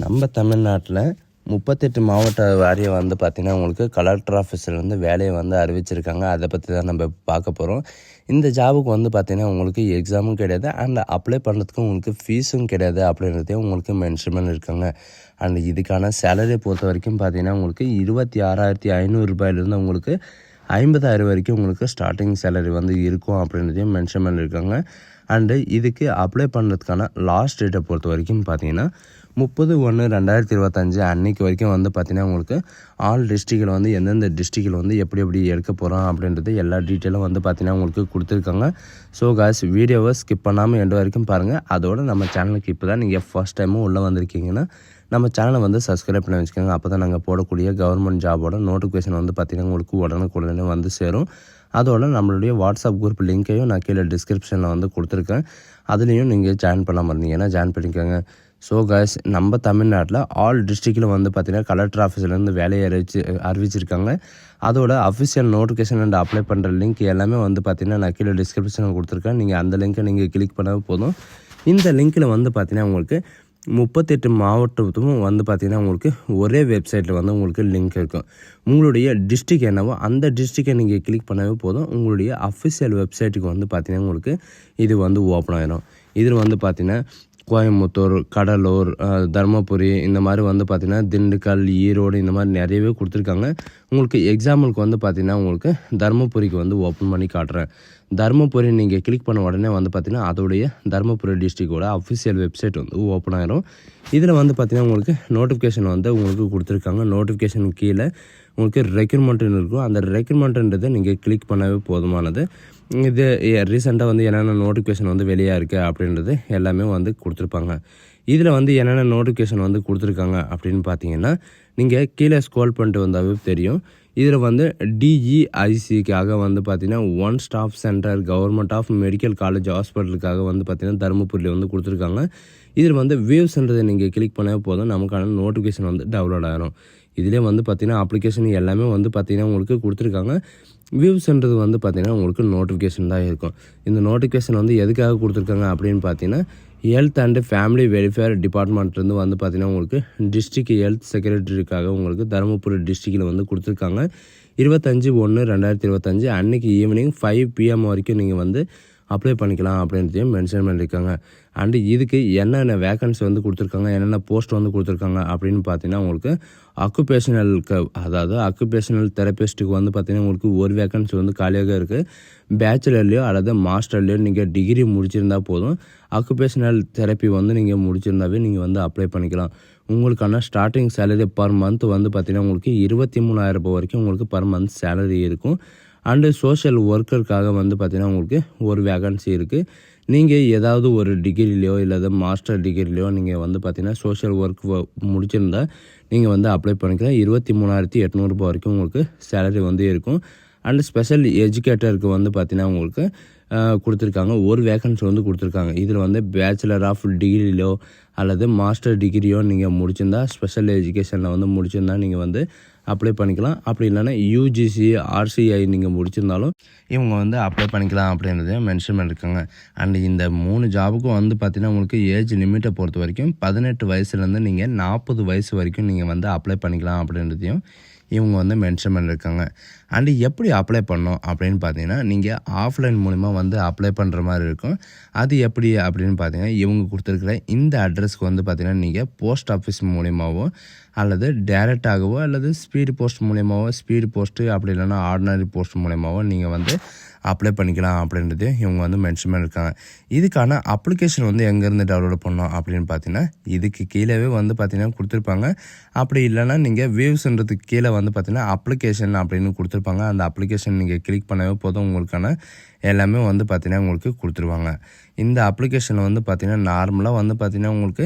நம்ம தமிழ்நாட்டில் 38 மாவட்ட வாரியம் வந்து பார்த்திங்கன்னா உங்களுக்கு கலெக்டர் ஆஃபீஸில் வந்து வேலையை வந்து அறிவிச்சிருக்காங்க. அதை பற்றி தான் நம்ம பார்க்க போகிறோம். இந்த ஜாபுக்கு வந்து பார்த்திங்கன்னா உங்களுக்கு எக்ஸாமும் கிடையாது அண்ட் அப்ளை பண்ணுறதுக்கும் உங்களுக்கு ஃபீஸும் கிடையாது அப்படின்றதையும் உங்களுக்கு மென்ஷன் பண்ணியிருக்காங்க. அண்ட் இதுக்கான சேலரியை பொறுத்த வரைக்கும் பார்த்திங்கன்னா உங்களுக்கு 26,500 ரூபாயிலிருந்து உங்களுக்கு 50,000 வரைக்கும் உங்களுக்கு ஸ்டார்டிங் சேலரி வந்து இருக்கும் அப்படின்றதையும் மென்ஷன் பண்ணியிருக்காங்க. அண்டு இதுக்கு அப்ளை பண்ணுறதுக்கான லாஸ்ட் டேட்டை பொறுத்த வரைக்கும் பார்த்தீங்கன்னா 30/1/2025 அன்னைக்கு வரைக்கும் வந்து பார்த்திங்கன்னா உங்களுக்கு ஆல் டிஸ்ட்ரிக்டில் வந்து எந்தெந்த டிஸ்ட்ரிக்டில் வந்து எப்படி எடுக்க போகிறோம் அப்படின்றது எல்லா டீட்டெயிலும் வந்து பார்த்திங்கன்னா உங்களுக்கு கொடுத்துருக்காங்க. ஸோ காய்ஸ் வீடியோவை ஸ்கிப் பண்ணாமல் எண்டு வரைக்கும் பாருங்கள். அதோடு நம்ம சேனலுக்கு இப்போ தான் நீங்கள் ஃபர்ஸ்ட் டைமும் உள்ளே வந்திருக்கீங்கன்னா நம்ம சேனலை வந்து சப்ஸ்கிரைப் பண்ணி வச்சுக்கோங்க. அப்போ தான் நாங்கள் போடக்கூடிய கவர்மெண்ட் ஜாபோட நோட்டிஃபிகேஷன் வந்து பார்த்திங்கன்னா உங்களுக்கு உடனுக்குடனே வந்து சேரும். அதோட நம்மளுடைய வாட்ஸ்அப் குரூப் லிங்க்கையும் நான் கீழே டிஸ்கிரிப்ஷனில் வந்து கொடுத்துருக்கேன். அதுலேயும் நீங்கள் ஜாயின் பண்ணாமல் இருந்தீங்கன்னா ஜாயின் பண்ணிக்கோங்க. ஸோ காய்ஸ் நம்ம தமிழ்நாட்டில் ஆல் டிஸ்ட்ரிக்டில் வந்து பார்த்திங்கன்னா கலெக்டர் ஆஃபீஸ்லேருந்து வேலையை அறிவிச்சிருக்காங்க. அதோட அஃபிஷியல் நோட்டிஃபிகேஷன் அண்ட் அப்ளை பண்ணுற லிங்க் எல்லாமே வந்து பார்த்திங்கன்னா நான் கீழே டிஸ்கிரிப்ஷனில் கொடுத்துருக்கேன். நீங்கள் அந்த லிங்க்கை நீங்கள் கிளிக் பண்ணால் போதும். இந்த லிங்க்கில் வந்து பார்த்திங்கன்னா உங்களுக்கு 38 மாவட்டத்தும் வந்து பார்த்திங்கன்னா உங்களுக்கு ஒரே வெப்சைட்டில் வந்து உங்களுக்கு லிங்க் இருக்கும். உங்களுடைய டிஸ்ட்ரிக் என்னவோ அந்த டிஸ்ட்ரிக்கை நீங்கள் கிளிக் பண்ணவே போதும். உங்களுடைய அஃபிஷியல் வெப்சைட்டுக்கு வந்து பார்த்திங்கன்னா உங்களுக்கு இது வந்து ஓப்பன் ஆகிடும். இதில் வந்து பார்த்திங்கன்னா கோயம்புத்தூர், கடலூர், தருமபுரி இந்த மாதிரி வந்து பார்த்திங்கன்னா திண்டுக்கல், ஈரோடு இந்த மாதிரி நிறையவே கொடுத்துருக்காங்க. உங்களுக்கு எக்ஸாம்பிளுக்கு வந்து பார்த்திங்கன்னா உங்களுக்கு தருமபுரிக்கு வந்து ஓப்பன் பண்ணி காட்டுறேன். தருமபுரி நீங்கள் கிளிக் பண்ண உடனே வந்து பார்த்திங்கன்னா அதோடைய தருமபுரி டிஸ்ட்ரிக்டோட அஃபிஷியல் வெப்சைட் வந்து ஓப்பன் ஆகிடும். இதில் வந்து பார்த்திங்கன்னா உங்களுக்கு நோட்டிஃபிகேஷன் வந்து உங்களுக்கு கொடுத்துருக்காங்க. நோட்டிஃபிகேஷன் கீழே உங்களுக்கு ரெக்ரூட்மெண்ட்டுன்னு இருக்கும். அந்த ரெக்ரூட்மெண்ட்டுன்றதை நீங்கள் கிளிக் பண்ணவே போதுமானது. இது ரீசெண்டாக வந்து என்னென்ன நோட்டிஃபிகேஷன் வந்து வெளியாக இருக்குது அப்படின்றது எல்லாமே வந்து கொடுத்துருப்பாங்க. இதில் வந்து என்னென்ன நோட்டிஃபிகேஷன் வந்து கொடுத்துருக்காங்க அப்படின்னு பார்த்தீங்கன்னா நீங்கள் கீழே ஸ்க்ரோல் பண்ணிட்டு வந்தாவே தெரியும். இதில் வந்து DEICக்காக வந்து பார்த்திங்கன்னா one stop centre government of medical college ஹாஸ்பிட்டலுக்காக வந்து பார்த்திங்கன்னா தருமபுரியில் வந்து கொடுத்துருக்காங்க. இதில் வந்து வியூஸ்ன்றதை நீங்கள் கிளிக் பண்ணவே போதும் நமக்கான நோட்டிஃபிகேஷன் வந்து டவுன்லோட் ஆகிரும். இதிலே வந்து பார்த்திங்கன்னா அப்ளிகேஷன் எல்லாமே வந்து பார்த்திங்கன்னா உங்களுக்கு கொடுத்துருக்காங்க. வியூஸ்ன்றது வந்து பார்த்திங்கன்னா உங்களுக்கு நோட்டிஃபிகேஷன் தான் இருக்கும். இந்த நோட்டிஃபிகேஷன் வந்து எதுக்காக கொடுத்துருக்காங்க அப்படின்னு பார்த்தீங்கன்னா ஹெல்த் அண்டு ஃபேமிலி வெல்ஃபேர் டிபார்ட்மெண்ட்லேருந்து வந்து பார்த்திங்கன்னா உங்களுக்கு டிஸ்ட்ரிக்ட் ஹெல்த் செக்ரட்டரிக்காக உங்களுக்கு தருமபுரி டிஸ்ட்ரிக்டில் வந்து கொடுத்துருக்காங்க. 25/1/2025 அன்றைக்கி ஈவினிங் 5 PM வரைக்கும் நீங்கள் வந்து அப்ளை பண்ணிக்கலாம் அப்படின்றதையும் மென்ஷன் பண்ணியிருக்காங்க. அண்டு இதுக்கு என்னென்ன வேக்கன்சி வந்து கொடுத்துருக்காங்க, என்னென்ன போஸ்ட் வந்து கொடுத்துருக்காங்க அப்படின்னு பார்த்தீங்கன்னா உங்களுக்கு அக்குபேஷனல் தெரபிஸ்ட்டுக்கு வந்து பார்த்திங்கன்னா உங்களுக்கு ஒரு வேக்கன்சி வந்து காலியாக இருக்குது. பேச்சுலர்லையோ அல்லது மாஸ்டர்லையோ நீங்கள் டிகிரி முடிச்சிருந்தா போதும். அக்குபேஷனல் தெரப்பி வந்து நீங்கள் முடிச்சிருந்தாவே நீங்கள் வந்து அப்ளை பண்ணிக்கலாம். உங்களுக்கான ஸ்டார்டிங் சேலரி பர் மந்த் வந்து பார்த்திங்கன்னா உங்களுக்கு 23,000 ரூபாய் வரைக்கும் உங்களுக்கு பர் மந்த் சேலரி இருக்கும். அண்டு சோஷியல் ஒர்க்கருக்காக வந்து பார்த்திங்கன்னா உங்களுக்கு ஒரு வேகன்சி இருக்குது. நீங்கள் ஏதாவது ஒரு டிகிரிலையோ இல்லை மாஸ்டர் டிகிரிலையோ நீங்கள் வந்து பார்த்திங்கன்னா சோஷியல் ஒர்க் முடிச்சிருந்தா நீங்கள் வந்து அப்ளை பண்ணிக்கலாம். 23,800 ரூபாய் வரைக்கும் உங்களுக்கு சேலரி வந்து இருக்கும். அண்டு ஸ்பெஷல் எஜுகேட்டருக்கு வந்து பார்த்திங்கன்னா உங்களுக்கு கொடுத்துருக்காங்க. ஒரு வேகன்சி வந்து கொடுத்துருக்காங்க. இதில் வந்து பேச்சுலர் ஆஃப் டிகிரிலையோ அல்லது மாஸ்டர் டிகிரியோ நீங்கள் முடிச்சிருந்தா ஸ்பெஷல் எஜுகேஷனில் வந்து முடிச்சிருந்தா நீங்கள் வந்து அப்ளை பண்ணிக்கலாம். அப்படி இல்லைன்னா UGC RCI நீங்கள் முடிச்சிருந்தாலும் இவங்க வந்து அப்ளை பண்ணிக்கலாம் அப்படின்றதையும் மென்ஷன் பண்ணியிருக்காங்க. அண்ட் இந்த 3 ஜாபுக்கும் வந்து பார்த்திங்கன்னா உங்களுக்கு ஏஜ் லிமிட்டை பொறுத்த வரைக்கும் 18 வயசுலேருந்து நீங்கள் 40 வயசு வரைக்கும் நீங்கள் வந்து அப்ளை பண்ணிக்கலாம் அப்படின்றதையும் இவங்க வந்து மென்ஷன் பண்ணியிருக்காங்க. அண்டு எப்படி அப்ளை பண்ணோம் அப்படின்னு பார்த்தீங்கன்னா நீங்கள் ஆஃப்லைன் மூலிமா வந்து அப்ளை பண்ணுற மாதிரி இருக்கும். அது எப்படி அப்படின்னு பார்த்தீங்கன்னா இவங்க கொடுத்துருக்குற இந்த அட்ரஸ்க்கு வந்து பார்த்திங்கன்னா நீங்கள் போஸ்ட் ஆஃபீஸ் மூலிமாவோ அல்லது டேரெக்டாகவோ அல்லது ஸ்பீடு போஸ்ட் மூலியமாவோ ஸ்பீடு போஸ்ட்டு அப்படி இல்லைன்னா ஆர்டினரி போஸ்ட் மூலியமாவோ நீங்கள் வந்து அப்ளை பண்ணிக்கலாம் அப்படின்றது இவங்க வந்து மென்ஷன் பண்ணியிருக்காங்க. இதுக்கான அப்ளிகேஷன் வந்து எங்கேருந்து டவுன்லோட் பண்ணோம் அப்படின்னு பார்த்தீங்கன்னா இதுக்கு கீழே வந்து பார்த்திங்கன்னா கொடுத்துருப்பாங்க. அப்படி இல்லைன்னா நீங்கள் வியூஸ்ன்றதுக்கு கீழே வந்து பார்த்திங்கன்னா அப்ளிகேஷன் அப்படின்னு கொடுத்துருப்பாங்க. அந்த அப்ளிகேஷன் நீங்கள் கிளிக் பண்ணவே போதும் உங்களுக்கான எல்லாமே வந்து பார்த்திங்கன்னா உங்களுக்கு கொடுத்துருவாங்க. இந்த அப்ளிகேஷனில் வந்து பார்த்திங்கன்னா நார்மலாக வந்து பார்த்திங்கன்னா உங்களுக்கு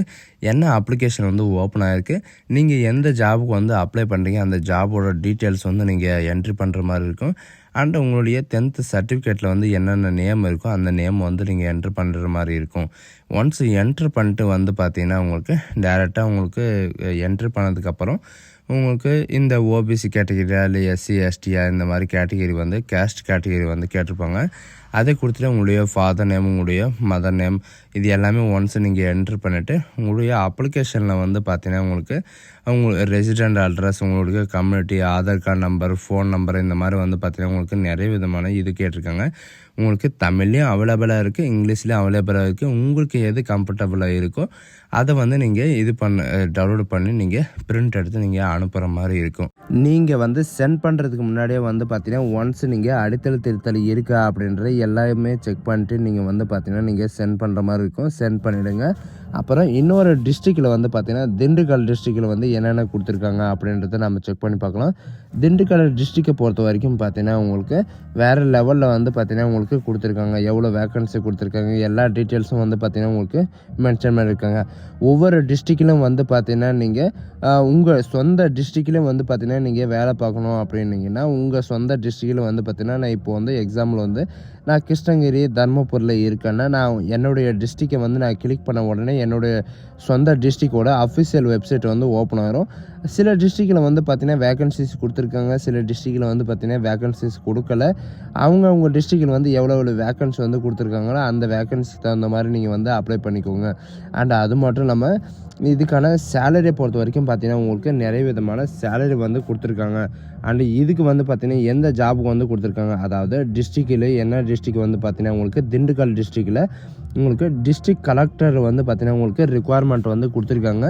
என்ன அப்ளிகேஷன் வந்து ஓப்பன் ஆகிருக்கு, நீங்கள் எந்த ஜாபுக்கு வந்து அப்ளை பண்ணுறீங்க அந்த ஜாபோட டீட்டெயில்ஸ் வந்து நீங்கள் என்ட்ரி பண்ணுற மாதிரி இருக்கும். அண்ட் உங்களுடைய 10th சர்டிஃபிகேட்டில் வந்து என்னென்ன நேம் இருக்கோ அந்த நேம் வந்து நீங்கள் என்ட்ரு பண்ணுற மாதிரி இருக்கும். ஒன்ஸ் என்ட்ரு பண்ணிட்டு வந்து பார்த்திங்கன்னா உங்களுக்கு டேரெக்டாக உங்களுக்கு என்ட்ரு பண்ணதுக்கப்புறம் உங்களுக்கு இந்த ஓபிசி கேட்டகரியா இல்லை எஸ்சி எஸ்டியா இந்த மாதிரி கேட்டகரி வந்து கேஸ்ட் கேட்டகரி வந்து கேட்டிருப்பாங்க. அதை கொடுத்துட்டு உங்களுடைய ஃபாதர் நேம், உங்களுடைய மதர் நேம் இது எல்லாமே ஒன்ஸ் நீங்கள் என்ட்ரு பண்ணிவிட்டு உங்களுடைய அப்ளிகேஷனில் வந்து பார்த்தீங்கன்னா உங்களுக்கு உங்களுக்கு ரெசிடெண்ட் அட்ரஸ், உங்களுக்கு community, Aadhaar card number, phone number இந்த மாதிரி வந்து பார்த்தீங்கன்னா உங்களுக்கு நிறைய விதமான இது கேட்டிருக்காங்க. உங்களுக்கு தமிழ்லேயும் அவைலபிளாக இருக்குது, இங்கிலீஷ்லேயும் அவைலபிளாக இருக்குது. உங்களுக்கு எது கம்ஃபர்டபுளாக இருக்கோ அதை வந்து நீங்கள் இது டவுன்லோட் பண்ணி நீங்கள் பிரிண்ட் எடுத்து நீங்கள் அனுப்புகிற மாதிரி இருக்கும். நீங்கள் வந்து சென்ட் பண்ணுறதுக்கு முன்னாடியே வந்து பார்த்தீங்கன்னா ஒன்ஸ் நீங்கள் அடித்தல் திருத்தல் இருக்கா அப்படின்ற எல்லாமே செக் பண்ணிட்டு நீங்கள் வந்து பார்த்தீங்கன்னா நீங்கள் சென்ட் பண்ணுற மாதிரி இருக்கும். சென்ட் பண்ணிவிடுங்க. அப்புறம் இன்னொரு டிஸ்ட்ரிக்டில் வந்து பார்த்தீங்கன்னா திண்டுக்கல் டிஸ்ட்ரிக்டில் வந்து என்னென்ன கொடுத்துருக்காங்க அப்படின்றத நம்ம செக் பண்ணி பார்க்கலாம். திண்டுக்கல் டிஸ்ட்ரிக்டை பொறுத்த வரைக்கும் பார்த்தீங்கன்னா உங்களுக்கு வேறு லெவலில் வந்து பார்த்தீங்கன்னா உங்களுக்கு கொடுத்துருக்காங்க. எவ்வளோ வேக்கன்சி கொடுத்துருக்காங்க எல்லா டீட்டெயில்ஸும் வந்து பார்த்தீங்கன்னா உங்களுக்கு மென்ஷன் பண்ணியிருக்காங்க. ஒவ்வொரு டிஸ்ட்ரிக்டிலும் வந்து பார்த்தீங்கன்னா நீங்கள் உங்கள் சொந்த டிஸ்ட்ரிக்ட்லேயும் வந்து பார்த்தீங்கன்னா நீங்கள் வேலை பார்க்கணும் அப்படின்னீங்கன்னா உங்கள் சொந்த டிஸ்ட்ரிக்டில் வந்து பார்த்தீங்கன்னா நான் இப்போ வந்து எக்ஸாம்பிள் வந்து நான் கிருஷ்ணகிரி தர்மபுரியில் இருக்கேன்னா நான் என்னுடைய டிஸ்ட்ரிக்டை வந்து நான் கிளிக் பண்ண உடனே என்னுடைய சொந்த டிஸ்ட்ரிக்டோட அஃபிஷியல் வெப்சைட் வந்து ஓப்பன் ஆகிரும். சில டிஸ்ட்ரிக்டில் வந்து பார்த்தீங்கன்னா வேகன்சிஸ் கொடுத்துருக்காங்க, சில டிஸ்ட்ரிக்டில் வந்து பார்த்தீங்கன்னா வேகன்சிஸ் கொடுக்கல. அவங்க டிஸ்ட்ரிக்டில் வந்து எவ்வளோ வேகன்சி வந்து கொடுத்துருக்காங்களோ அந்த வேகன்சிக்கு தகுந்த மாதிரி நீங்கள் வந்து அப்ளை பண்ணிக்கோங்க. அண்ட் அது மட்டும் இல்லாமல் இதுக்கான சேலரியை பொறுத்த வரைக்கும் பார்த்தீங்கன்னா உங்களுக்கு நிறைய விதமான சேலரி வந்து கொடுத்துருக்காங்க. அண்டு இதுக்கு வந்து பார்த்தீங்கன்னா எந்த ஜாபுக்கு வந்து கொடுத்துருக்காங்க, அதாவது டிஸ்ட்ரிக்டில் என்ன டிஸ்ட்ரிக்ட் வந்து பார்த்தீங்கன்னா உங்களுக்கு திண்டுக்கல் டிஸ்ட்ரிக்டில் உங்களுக்கு டிஸ்ட்ரிக்ட் கலெக்டர் வந்து பார்த்தீங்கன்னா உங்களுக்கு ரிக்குவயர்மெண்ட் வந்து கொடுத்துருக்காங்க.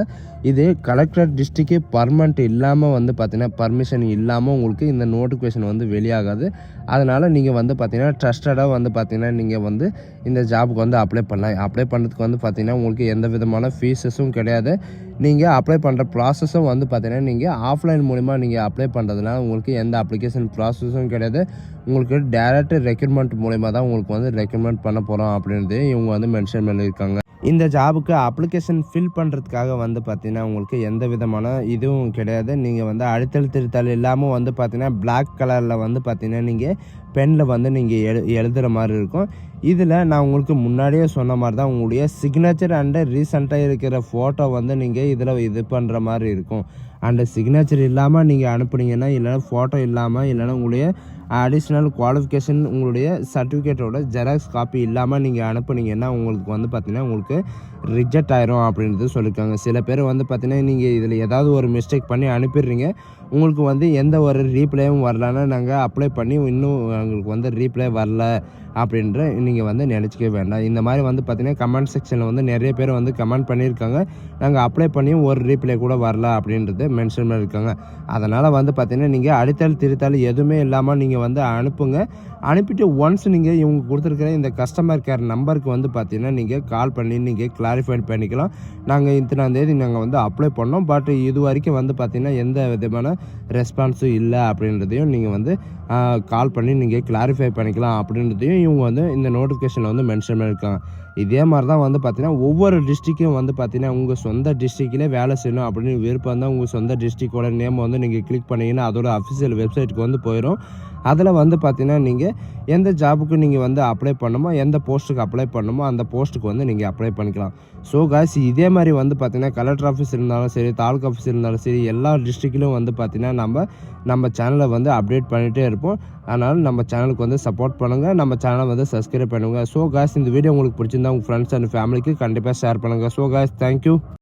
இது கலெக்டர் டிஸ்ட்ரிக்ட் பர்மனெண்ட் இல்லாமல் வந்து பார்த்தீங்கன்னா பர்மிஷன் இல்லாமல் உங்களுக்கு இந்த நோட்டிஃபிகேஷன் வந்து வெளியாகாது. அதனால் நீங்கள் வந்து பார்த்தீங்கன்னா ட்ரஸ்டடாக வந்து பார்த்தீங்கன்னா நீங்கள் வந்து இந்த ஜாபுக்கு வந்து அப்ளை பண்ணலாம். அப்ளை பண்ணுறதுக்கு வந்து பார்த்தீங்கன்னா உங்களுக்கு எந்த விதமான ஃபீஸஸும் கிடையாது. நீங்கள் அப்ளை பண்ணுற ப்ராசஸும் வந்து பார்த்தீங்கன்னா நீங்கள் ஆஃப்லைன் மூலிமா நீங்கள் அப்ளை பண்ணுறதுனால உங்களுக்கு எந்த அப்ளிகேஷன் ப்ராசஸும் கிடையாது. உங்களுக்கு டேரெக்ட் ரெக்ரூட்மெண்ட் மூலிமா தான் உங்களுக்கு வந்து ரெக்ரூட்மெண்ட் பண்ண போகிறோம் அப்படின்றது இவங்க வந்து மென்ஷன் பண்ணியிருக்காங்க. இந்த ஜாபுக்கு அப்ளிகேஷன் ஃபில் பண்ணுறதுக்காக வந்து பார்த்தீங்கன்னா உங்களுக்கு எந்த விதமான இதுவும் கிடையாது. நீங்கள் வந்து அடித்தல் திருத்தல் இல்லாமல் வந்து பார்த்தீங்கன்னா பிளாக் கலரில் வந்து பார்த்தீங்கன்னா நீங்கள் பெனில் வந்து நீங்கள் எழுதுகிற மாதிரி இருக்கும். இதில் நான் உங்களுக்கு முன்னாடியே சொன்ன மாதிரி தான் உங்களுடைய சிக்னேச்சர் அண்டு ரீசெண்டாக இருக்கிற ஃபோட்டோ வந்து நீங்கள் இதில் இது பண்ணுற மாதிரி இருக்கும். அண்டு சிக்னேச்சர் இல்லாமல் நீங்கள் அனுப்புனீங்கன்னா, இல்லைனா ஃபோட்டோ இல்லாமல், இல்லைனா உங்களுடைய அடிஷ்னல் குவாலிஃபிகேஷன் உங்களுடைய சர்டிஃபிகேட்டோட ஜெராக்ஸ் காப்பி இல்லாமல் நீங்கள் அனுப்புனீங்கன்னா உங்களுக்கு வந்து பார்த்தீங்கன்னா உங்களுக்கு ரிஜெக்ட் ஆயிரும் அப்படின்றது சொல்லியிருக்காங்க. சில பேர் வந்து பார்த்தீங்கன்னா நீங்கள் இதில் ஏதாவது ஒரு மிஸ்டேக் பண்ணி அனுப்பிடுறீங்க, உங்களுக்கு வந்து எந்த ஒரு ரீப்ளேயும் வரலன்னா நாங்கள் அப்ளை பண்ணி இன்னும் எங்களுக்கு வந்து ரீப்ளே வரல அப்படின்ற நீங்கள் வந்து நினச்சிக்க வேண்டாம். இந்த மாதிரி வந்து பார்த்தீங்கன்னா கமெண்ட் செக்ஷனில் வந்து நிறைய பேர் வந்து கமெண்ட் பண்ணியிருக்காங்க, நாங்கள் அப்ளை பண்ணியும் ஒரு ரீப்ளே கூட வரல அப்படின்றது மென்ஷன் பண்ணியிருக்காங்க. அதனால் வந்து பார்த்தீங்கன்னா நீங்கள் அடித்தல் திருத்தல் எதுவுமே இல்லாமல் நீங்கள் வந்து அனுப்புங்க. அனுப்பிட்டு ஒன்ஸ் நீங்கள் இவங்க கொடுத்துருக்கிற இந்த கஸ்டமர் கேர் நம்பருக்கு வந்து பார்த்தீங்கன்னா நீங்கள் கால் பண்ணி நீங்கள் கிளாரிஃபை பண்ணிக்கலாம். நாங்கள் இத்தனாந்தேதி நாங்கள் வந்து அப்ளை பண்ணோம், பட் இது வரைக்கும் வந்து பார்த்தீங்கன்னா எந்த விதமான ரெஸ்பான்ஸும் இல்லை அப்படின்றதையும் நீங்கள் வந்து கால் பண்ணி நீங்கள் கிளாரிஃபை பண்ணிக்கலாம் அப்படின்றதையும் இவங்க வந்து இந்த நோட்டிஃபிகேஷனில் வந்து மென்ஷன் பண்ணியிருக்காங்க. இதே மாதிரி தான் வந்து பார்த்தீங்கன்னா ஒவ்வொரு டிஸ்ட்ரிக்கும் வந்து பார்த்தீங்கன்னா உங்கள் சொந்த டிஸ்ட்ரிக்ட்லேயே வேலை செய்யணும் அப்படின்னு விருப்பம் தான் உங்கள் சொந்த டிஸ்ட்ரிக்டோட நேம் வந்து நீங்கள் கிளிக் பண்ணிங்கன்னா அதோட அஃபிஷியல் வெப்சைட்டுக்கு வந்து போயிடும். அதில் வந்து பார்த்தீங்கன்னா நீங்கள் எந்த ஜாபுக்கு நீங்கள் வந்து அப்ளை பண்ணணுமோ, எந்த போஸ்ட்டுக்கு அப்ளை பண்ணணுமோ அந்த போஸ்ட்டுக்கு வந்து நீங்கள் அப்ளை பண்ணிக்கலாம். ஸோ காய்ஸ் இதே மாதிரி வந்து பார்த்தீங்கன்னா கலெக்டர் ஆஃபீஸ் இருந்தாலும் சரி, தாலுக்கா ஆஃபீஸ் இருந்தாலும் சரி, எல்லா டிஸ்ட்ரிக்ட்லையும் வந்து பார்த்தீங்கன்னா நம்ம சேனலை வந்து அப்டேட் பண்ணிகிட்டே இருப்போம். அதனால் நம்ம சேனலுக்கு வந்து சப்போர்ட் பண்ணுங்கள், நம்ம சேனலை வந்து சப்ஸ்கிரைப் பண்ணுங்கள். ஸோ காய்ஸ் இந்த வீடியோ உங்களுக்கு பிடிச்சிருந்தா உங்கள் ஃப்ரெண்ட்ஸ் அண்ட் ஃபேமிலிக்கு கண்டிப்பாக ஷேர் பண்ணுங்கள். So guys thank you.